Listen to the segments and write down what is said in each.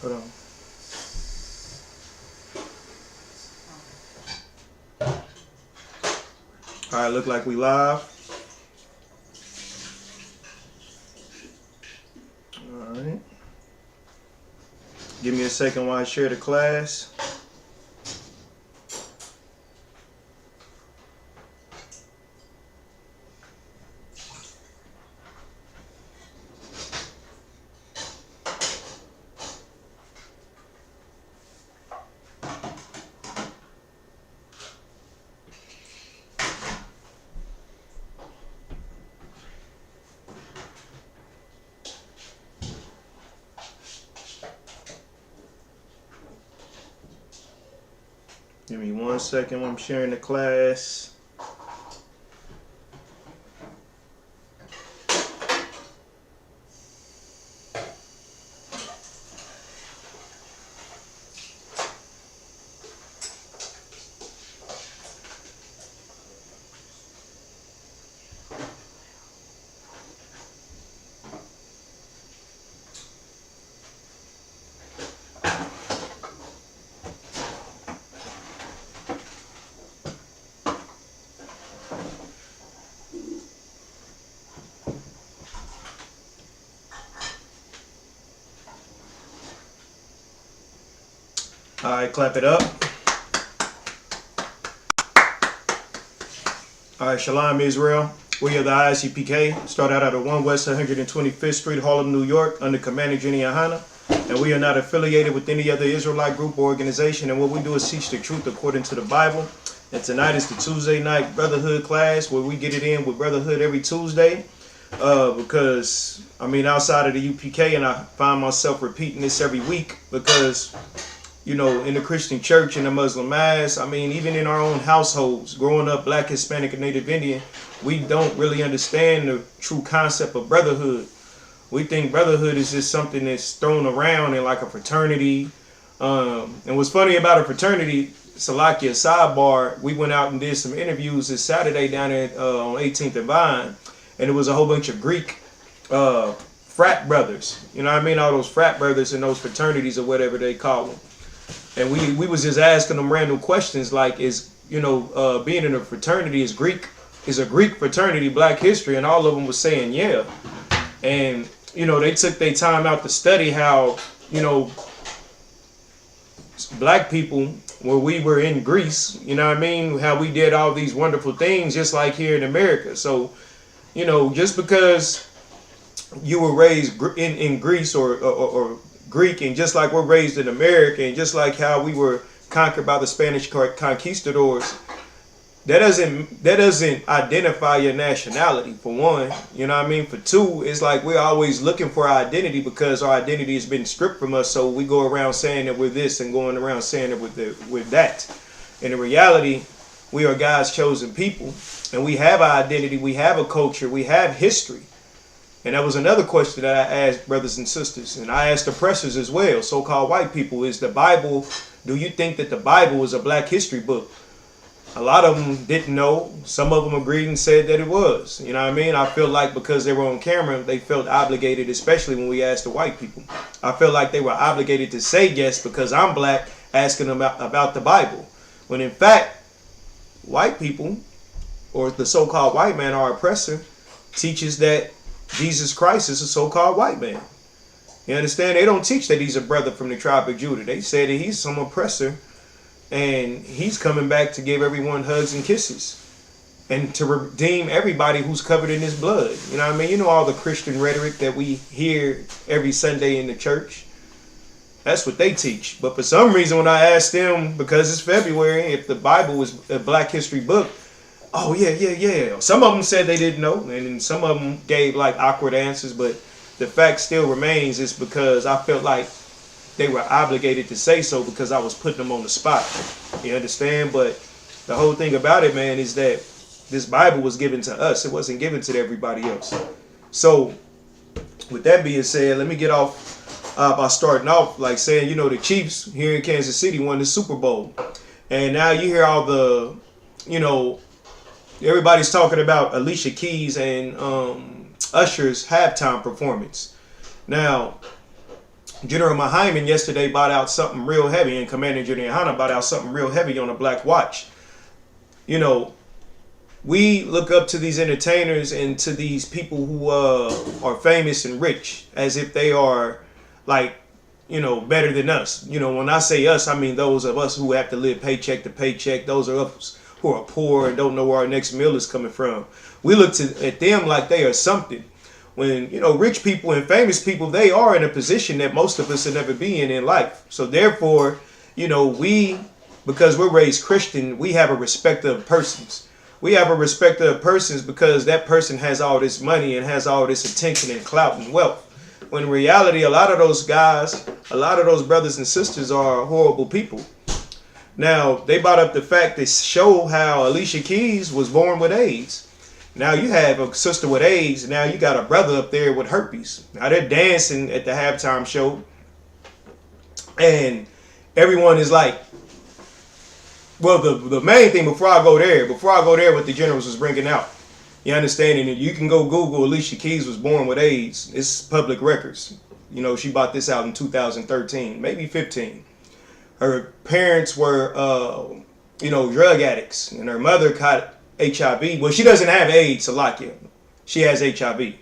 Hold on. All right, look like we live. All right. Give me a second while I share the class. Give me 1 second while I'm sharing the class. All right, clap it up. All right, Shalom Israel. We are the Isupk. Start out at 1 West 125th Street, Harlem, New York, under Commander Jenny Ahana. And we are not affiliated with any other Israelite group or organization. And what we do is teach the truth according to the Bible. And tonight is the Tuesday night Brotherhood class, where we get it in with Brotherhood every Tuesday. Because, I mean, outside of the UPK, and I find myself repeating this every week because, you know, in the Christian church and the Muslim mass, I mean, even in our own households, growing up Black, Hispanic, and Native Indian, we don't really understand the true concept of brotherhood. We think brotherhood is just something that's thrown around in like a fraternity. And what's funny about a fraternity, Salakia sidebar, we went out and did some interviews this Saturday down at on 18th and Vine, and it was a whole bunch of Greek frat brothers. You know what I mean? All those frat brothers in those fraternities or whatever they call them. And we was just asking them random questions like, is, you know, being in a fraternity is a Greek fraternity, Black history, and all of them was saying yeah. And, you know, they took their time out to study how, you know, Black people, where we were in Greece, you know what I mean, how we did all these wonderful things just like here in America. So, you know, just because you were raised in Greece or Greek, and just like we're raised in America, and just like how we were conquered by the Spanish conquistadors, that doesn't identify your nationality, for one. You know what I mean? For two, it's like we're always looking for our identity because our identity has been stripped from us, so we go around saying that we're this and going around saying that we're that. And in reality, we are God's chosen people, and we have our identity, we have a culture, we have history. And that was another question that I asked brothers and sisters, and I asked oppressors as well, so-called white people, is the Bible, do you think that the Bible is a Black history book? A lot of them didn't know. Some of them agreed and said that it was. You know what I mean? I feel like because they were on camera, they felt obligated, especially when we asked the white people. I feel like they were obligated to say yes because I'm Black, asking them about the Bible. When in fact, white people, or the so-called white man, our oppressor, teaches that Jesus Christ is a so-called white man. You understand? They don't teach that he's a brother from the tribe of Judah. They say that he's some oppressor, and he's coming back to give everyone hugs and kisses, and to redeem everybody who's covered in his blood. You know what I mean? You know all the Christian rhetoric that we hear every Sunday in the church? That's what they teach. But for some reason, when I asked them, because it's February, if the Bible was a Black history book, oh, yeah. Some of them said they didn't know, and some of them gave like awkward answers, but the fact still remains is because I felt like they were obligated to say so because I was putting them on the spot. You understand? But the whole thing about it, man, is that this Bible was given to us. It wasn't given to everybody else. So with that being said, let me get off by starting off like saying, you know, the Chiefs here in Kansas City won the Super Bowl. And now you hear all the, you know, everybody's talking about Alicia Keys and Usher's halftime performance. Now, General Mahayman yesterday bought out something real heavy, and Commander General Hanna bought out something real heavy on a Black Watch. You know, we look up to these entertainers and to these people who are famous and rich as if they are like, better than us. When I say us, I mean those of us who have to live paycheck to paycheck. Those are us who are poor and don't know where our next meal is coming from. We look at them like they are something. When, rich people and famous people, they are in a position that most of us will never be in life. So therefore, because we're raised Christian, we have a respect of persons. We have a respect of persons because that person has all this money and has all this attention and clout and wealth. When in reality, a lot of those guys, a lot of those brothers and sisters are horrible people. Now, they brought up the fact to show how Alicia Keys was born with AIDS. Now you have a sister with AIDS. Now you got a brother up there with herpes. Now they're dancing at the halftime show. And everyone is like, well, the main thing before I go there what the generals was bringing out. You understand? And you can go Google Alicia Keys was born with AIDS. It's public records. She bought this out in 2013, maybe 15. Her parents were, drug addicts. And her mother caught HIV. Well, she doesn't have AIDS, Salakia. She has HIV.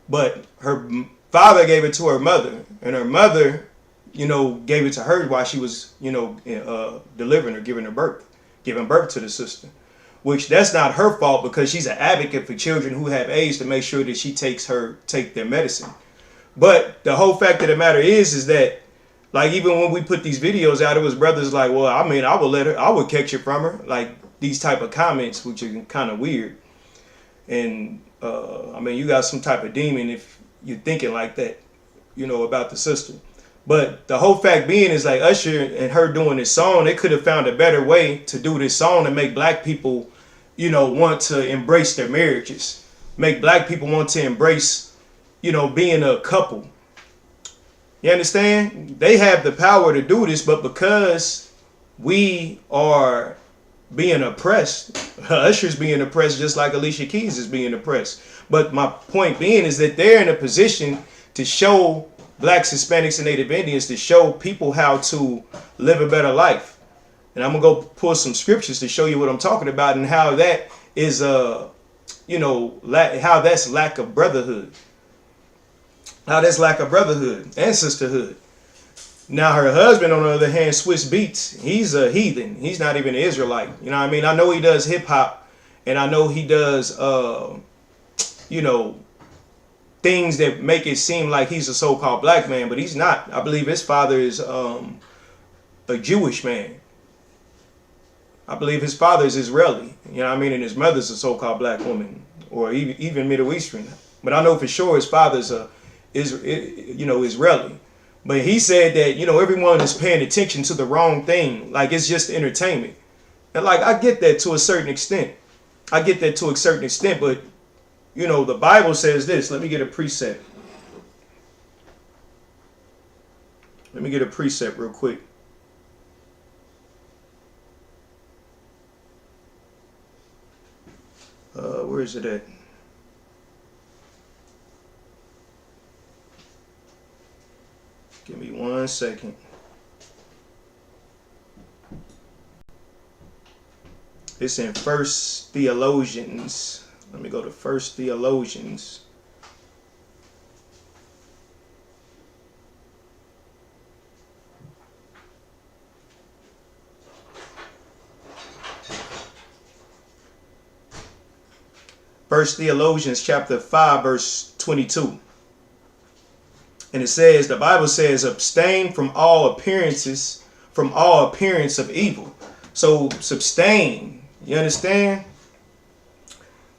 But her father gave it to her mother. And her mother, gave it to her while she was, delivering or giving birth to the sister. Which that's not her fault because she's an advocate for children who have AIDS to make sure that she take their medicine. But the whole fact of the matter is that, like, even when we put these videos out, it was brothers like, well, I mean, I would catch it from her. Like, these type of comments, which are kind of weird. And, you got some type of demon if you're thinking like that, about the sister. But the whole fact being is like Usher and her doing this song, they could have found a better way to do this song to make black people, want to embrace their marriages. Make black people want to embrace, being a couple. You understand? They have the power to do this, but because we are being oppressed, Usher's being oppressed just like Alicia Keys is being oppressed. But my point being is that they're in a position to show blacks, Hispanics, and Native Indians, to show people how to live a better life. And I'm going to go pull some scriptures to show you what I'm talking about and how that is, how that's lack of brotherhood. How that's lack of brotherhood and sisterhood. Now her husband, on the other hand, Swiss Beats, he's a heathen. He's not even an Israelite. You know what I mean? I know he does hip hop and I know he does, things that make it seem like he's a so-called black man, but he's not. I believe his father is a Jewish man. I believe his father is Israeli, and his mother's a so-called black woman, or even Middle Eastern. But I know for sure his father's Israeli. But he said that, everyone is paying attention to the wrong thing, like it's just entertainment. And like I get that to a certain extent. But the Bible says this. Let me get a precept. Real quick. Where is it at? Give me 1 second. It's in First Theologians. Let me go to First Theologians. First Theologians chapter 5, verse 22. And it says, the Bible says, abstain from all appearance of evil. So abstain. You understand?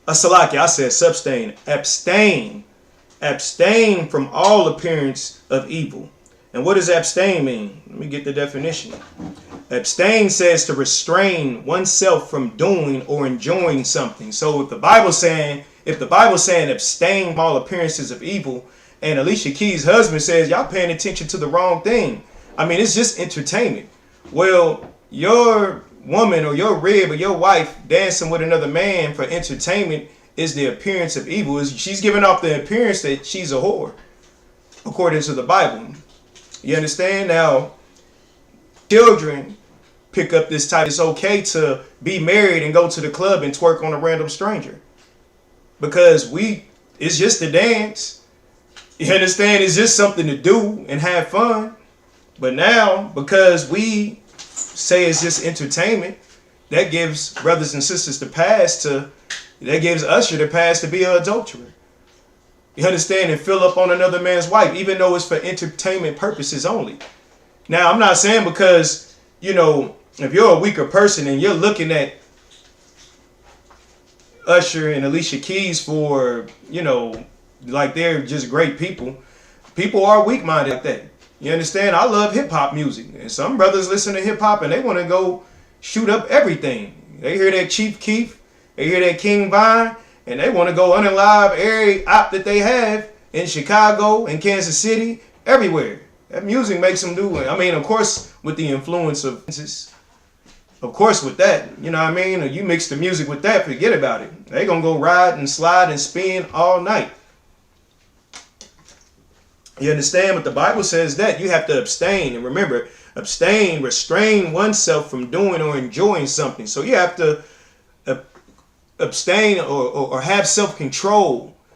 Salaki, I said substain. Abstain. Abstain from all appearance of evil. And what does abstain mean? Let me get the definition. Abstain says to restrain oneself from doing or enjoying something. So if the Bible's saying abstain from all appearances of evil, and Alicia Keys' husband says y'all paying attention to the wrong thing. It's just entertainment. Well, your woman or your rib or your wife dancing with another man for entertainment is the appearance of evil. She's giving off the appearance that she's a whore, according to the Bible. You understand? Now, children pick up this type. It's okay to be married and go to the club and twerk on a random stranger because it's just a dance. You understand? It's just something to do and have fun. But now, because we say it's just entertainment, that gives brothers and sisters that gives Usher the pass to be an adulterer. You understand? And fill up on another man's wife, even though it's for entertainment purposes only. Now, I'm not saying because, if you're a weaker person and you're looking at Usher and Alicia Keys for, like they're just great people. People are weak-minded like that. You understand? I love hip-hop music. And some brothers listen to hip-hop and they want to go shoot up everything. They hear that Chief Keef, they hear that King Vine, and they want to go unalive every op that they have in Chicago, in Kansas City, everywhere. That music makes them do it. I mean, of course, with the influence of with that, you know what I mean? Or you mix the music with that, forget about it. They gonna go ride and slide and spin all night. You understand? But the Bible says that you have to abstain. And remember, abstain, restrain oneself from doing or enjoying something. So you have to abstain or have self-control